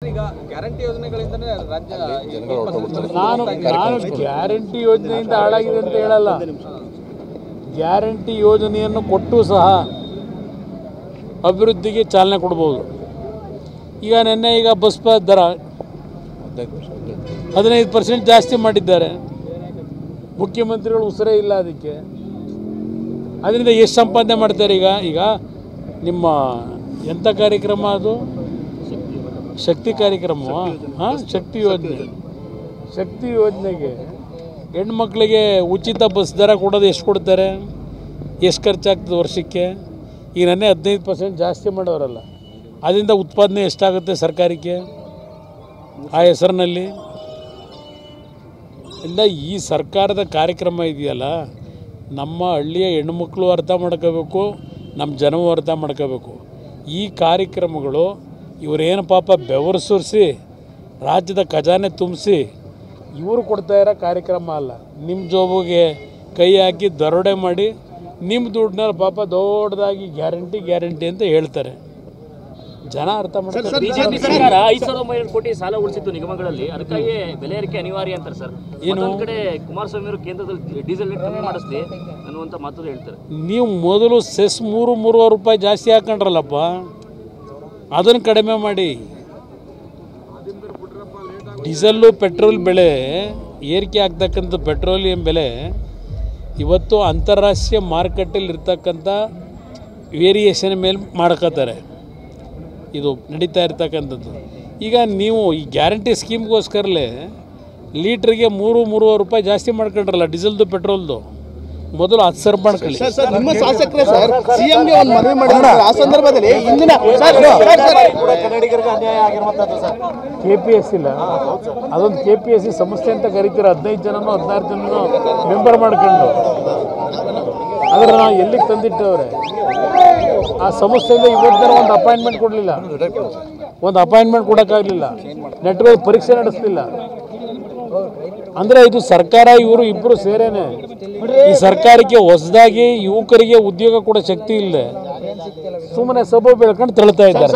Guarantee ಯೋಜನೆಗಳಿಂದನೇ ರಾಜ್ಯ ನಾನು guarantee ಯೋಜನೆಯಿಂದ ಹಾಳಾಗಿದೆ ಅಂತ ಹೇಳಲ್ಲ. ಗ್ಯಾರಂಟಿ ಯೋಜನೆಯನ್ನು ಕೊಟ್ಟು ಸಹ ಅಭಿವೃದ್ಧಿಗೆ ಚಾಲನೆ ಕೊಡ್ಬೋದು. ಈಗ ನೆನ್ನೆ ಬಸ್ ಪಾಸ್ ದರ 15% ಜಾಸ್ತಿ ಮಾಡಿದ್ದಾರೆ. ಮುಖ್ಯಮಂತ್ರಿಗಳು ಉಸಿರೇ ಇಲ್ಲ ಅದಕ್ಕೆ. ಅದರಿಂದ ಎಷ್ಟು ಸಂಪಾದನೆ ಮಾಡ್ತಾರೆ? ಈಗ ನಿಮ್ಮ ಎಂಥ ಕಾರ್ಯಕ್ರಮ ಅದು? ಶಕ್ತಿ ಕಾರ್ಯಕ್ರಮ, ಶಕ್ತಿ ಯೋಜನೆ. ಶಕ್ತಿ ಯೋಜನೆಗೆ ಹೆಣ್ಮಕ್ಳಿಗೆ ಉಚಿತ ಬಸ್ ದರ ಕೊಡೋದು ಎಷ್ಟು ಕೊಡ್ತಾರೆ? ಎಷ್ಟು ಖರ್ಚಾಗ್ತದೆ ವರ್ಷಕ್ಕೆ? ಈಗ ನೆನ್ನೆ 15% ಜಾಸ್ತಿ ಮಾಡೋರಲ್ಲ, ಅದರಿಂದ ಉತ್ಪಾದನೆ ಎಷ್ಟಾಗುತ್ತೆ ಸರ್ಕಾರಕ್ಕೆ ಆ ಹೆಸರಿನಲ್ಲಿ? ಇಂದ ಈ ಸರ್ಕಾರದ ಕಾರ್ಯಕ್ರಮ ಇದೆಯಲ್ಲ, ನಮ್ಮ ಹಳ್ಳಿಯ ಹೆಣ್ಮಕ್ಳು ಅರ್ಥ ಮಾಡ್ಕೋಬೇಕು, ನಮ್ಮ ಜನವೂ ಅರ್ಥ ಮಾಡ್ಕೋಬೇಕು. ಈ ಕಾರ್ಯಕ್ರಮಗಳು ಇವರೇನು ಪಾಪ ಬೆವರು ಸುರಿಸಿ ರಾಜ್ಯದ ಖಜಾನೆ ತುಂಬಿಸಿ ಇವರು ಕೊಡ್ತಾ ಇರೋ ಕಾರ್ಯಕ್ರಮ ಅಲ್ಲ. ನಿಮ್ಮ ಜೋಬಿಗೆ ಕೈ ಹಾಕಿ ದರೋಡೆ ಮಾಡಿ ನಿಮ್ಮ ದುಡ್ಡನ್ನ ಪಾಪ ದೊಡ್ಡದಾಗಿ ಗ್ಯಾರಂಟಿ ಅಂತ ಹೇಳ್ತಾರೆ. ಜನ ಅರ್ಥ ಮಾಡ್ತಾರೆ. ಬಿಜೆಪಿ ಸರ್ಕಾರ 5,900 ಕೋಟಿ ಸಾಲ ಉಳಿಸಿತ್ತು ನಿಗಮಗಳಲ್ಲಿ, ಅದಕ್ಕಾಗಿ ಬೆಲೆ ಏರಿಕೆ ಅನಿವಾರ್ಯ ಅಂತಾರೆ ಸರ್. ಇನ್ನೊಂದು ಕಡೆ ಕುಮಾರಸ್ವಾಮಿ ಅವರು ಕೇಂದ್ರದಲ್ಲಿ ಡೀಸೆಲ್ ರೇಟ್ ಕಮ್ಮಿ ಮಾಡಿಸ್ಲಿ ಅನ್ನುವಂಥ ಮಾತು ಹೇಳ್ತಾರೆ. ನೀವು ಮೊದಲು ಸೆಸ್ 3-3.5 ರೂಪಾಯಿ ಜಾಸ್ತಿ ಹಾಕೊಂಡ್ರಲ್ಲಪ್ಪ, ಅದನ್ನು ಕಡಿಮೆ ಮಾಡಿ. ಡೀಸೆಲ್ಲು ಪೆಟ್ರೋಲ್ ಬೆಲೆ ಏರಿಕೆ ಆಗ್ತಕ್ಕಂಥ ಪೆಟ್ರೋಲಿಯಂ ಬೆಲೆ ಇವತ್ತು ಅಂತಾರಾಷ್ಟ್ರೀಯ ಮಾರುಕಟ್ಟೆಯಲ್ಲಿ ಇರ್ತಕ್ಕಂಥ ವೇರಿಯೇಷನ್ ಮೇಲೆ ಮಾಡ್ಕೋತಾರೆ. ಇದು ನಡೀತಾ ಇರ್ತಕ್ಕಂಥದ್ದು. ಈಗ ನೀವು ಈ ಗ್ಯಾರಂಟಿ ಸ್ಕೀಮ್ಗೋಸ್ಕರಲೇ ಲೀಟ್ರಿಗೆ 3-3.5 ರೂಪಾಯಿ ಜಾಸ್ತಿ ಮಾಡ್ಕೊಂಡ್ರಲ್ಲ ಡೀಸೆಲ್ದು ಪೆಟ್ರೋಲ್ದು. ಮೊದಲು 10 ಸಾವಿರ ಮಾಡ್ಕೊಳ್ಳಿ. ನಿಮ್ಮ ಶಾಸಕರೇ ಸರ್ ಸಿಎಂಗೆ ಒಂದು ಮನವಿ ಮಾಡಿದ್ರೆ ಆ ಸಂದರ್ಭದಲ್ಲಿ ಇಂದಿನ ಕನ್ನಡಿಗರಿಗೆ ಅನ್ಯಾಯ ಆಗಿರುವಂತದ್ದು ಸರ್. KPS ಇಲ್ಲ, ಅದೊಂದು KPSC ಸಂಸ್ಥೆ ಅಂತ ಕರಿತೀರ. 15 ಜನನೋ 16 ಜನನೋ ಮೆಂಬರ್ ಮಾಡ್ಕೊಂಡು ಅದರ ನಾವು ಎಲ್ಲಿಗೆ ತಂದಿಟ್ಟವ್ರೆ? ಆ ಸಂಸ್ಥೆಯಿಂದ ಇವತ್ತಿನ ಒಂದು ಅಪಾಯಿಂಟ್ಮೆಂಟ್ ಕೊಡಲಿಲ್ಲ, ಒಂದು ಅಪಾಯಿಂಟ್ಮೆಂಟ್ ಕೊಡೋಕ್ಕಾಗಲಿಲ್ಲ, ನೆಟ್ವರ್ಕ್ ಪರೀಕ್ಷೆ ನಡೆಸಲಿಲ್ಲ. ಅಂದರೆ ಇದು ಸರ್ಕಾರ ಇವರು ಇಬ್ಬರು ಸೇರೇನೆ ಈ ಸರ್ಕಾರಕ್ಕೆ ಹೊಸದಾಗಿ ಯುವಕರಿಗೆ ಉದ್ಯೋಗ ಕೊಡೋ ಶಕ್ತಿ ಇಲ್ಲದೆ ಸುಮ್ಮನೆ ಸಭೆ ಬೆಳ್ಕೊಂಡು ತಳ್ತಾ ಇದ್ದಾರೆ.